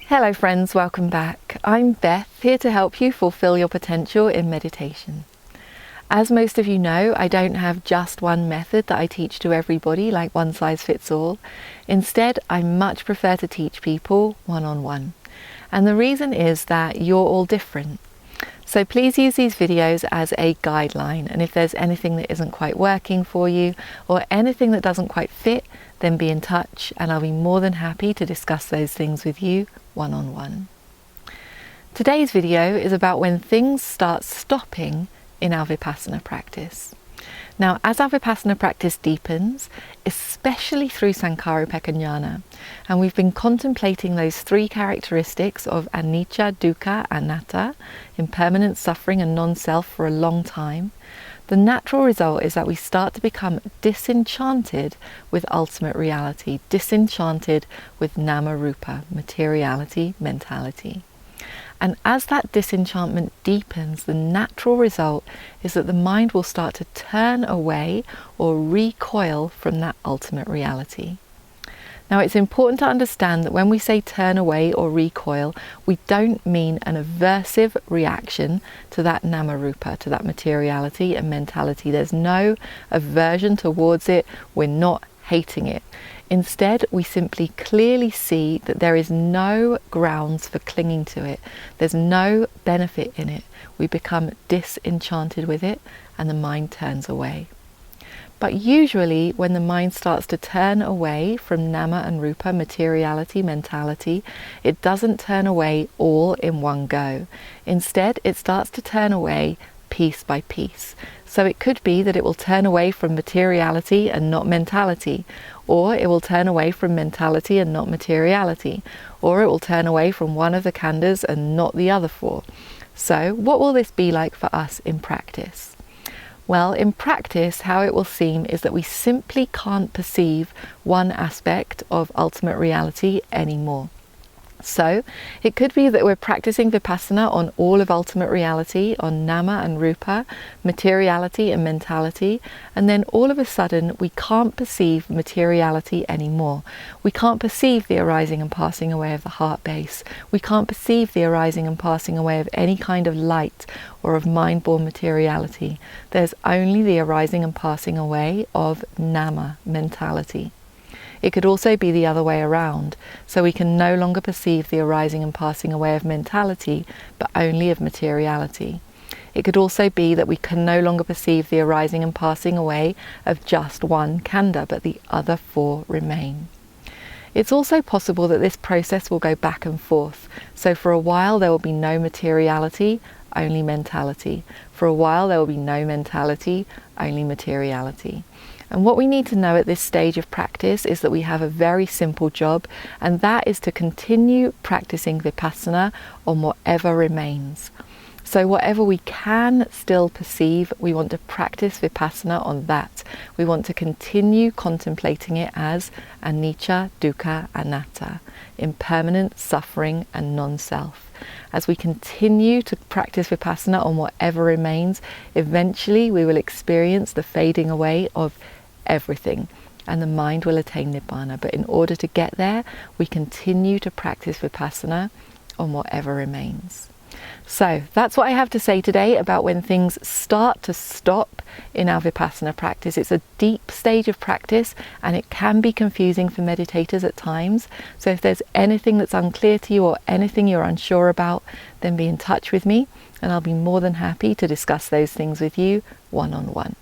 Hello friends, welcome back. I'm Beth, here to help you fulfill your potential in meditation. As most of you know, I don't have just one method that I teach to everybody, like one size fits all. Instead, I much prefer to teach people one-on-one. And the reason is that you're all different. So please use these videos as a guideline, and if there's anything that isn't quite working for you or anything that doesn't quite fit, then be in touch and I'll be more than happy to discuss those things with you one-on-one. Today's video is about when things start stopping in our vipassana practice. Now, as our vipassana practice deepens, especially through Sankharopeka Jnana, and we've been contemplating those three characteristics of anicca, dukkha, anatta, impermanent suffering and non-self for a long time, the natural result is that we start to become disenchanted with ultimate reality, disenchanted with nama rupa, materiality, mentality. And as that disenchantment deepens, the natural result is that the mind will start to turn away or recoil from that ultimate reality. Now, it's important to understand that when we say turn away or recoil, we don't mean an aversive reaction to that nama rupa, to that materiality and mentality. There's no aversion towards it. We're not hating it. Instead, we simply clearly see that there is no grounds for clinging to it. There's no benefit in it. We become disenchanted with it and the mind turns away. But usually when the mind starts to turn away from nama and rupa, materiality, mentality, it doesn't turn away all in one go. Instead, it starts to turn away piece by piece. So it could be that it will turn away from materiality and not mentality, or it will turn away from mentality and not materiality, or it will turn away from one of the khandhas and not the other four. So what will this be like for us in practice? Well, in practice, how it will seem is that we simply can't perceive one aspect of ultimate reality anymore. So it could be that we're practicing vipassana on all of ultimate reality, on nama and rupa, materiality and mentality, and then all of a sudden we can't perceive materiality anymore. We can't perceive the arising and passing away of the heart base. We can't perceive the arising and passing away of any kind of light or of mind-born materiality. There's only the arising and passing away of nama, mentality. It could also be the other way around, so we can no longer perceive the arising and passing away of mentality, but only of materiality. It could also be that we can no longer perceive the arising and passing away of just one khandha, but the other four remain. It's also possible that this process will go back and forth, so for a while there will be no materiality, only mentality. For a while there will be no mentality, only materiality. And what we need to know at this stage of practice is that we have a very simple job, and that is to continue practicing vipassana on whatever remains. So whatever we can still perceive, we want to practice vipassana on that. We want to continue contemplating it as anicca, dukkha, anatta, impermanent, suffering and non-self. As we continue to practice vipassana on whatever remains, eventually we will experience the fading away of everything and the mind will attain nibbana. But in order to get there, we continue to practice vipassana on whatever remains. So that's what I have to say today about when things start to stop in our vipassana practice. It's a deep stage of practice and it can be confusing for meditators at times. So if there's anything that's unclear to you or anything you're unsure about, then be in touch with me and I'll be more than happy to discuss those things with you one-on-one.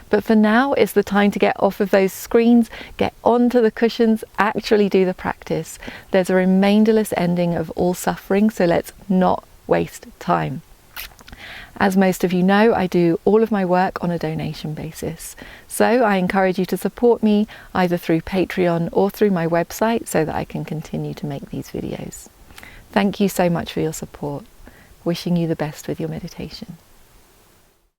But for now, it's the time to get off of those screens, get onto the cushions, actually do the practice. There's a remainderless ending of all suffering, so let's not waste time. As most of you know, I do all of my work on a donation basis. So I encourage you to support me either through Patreon or through my website so that I can continue to make these videos. Thank you so much for your support. Wishing you the best with your meditation.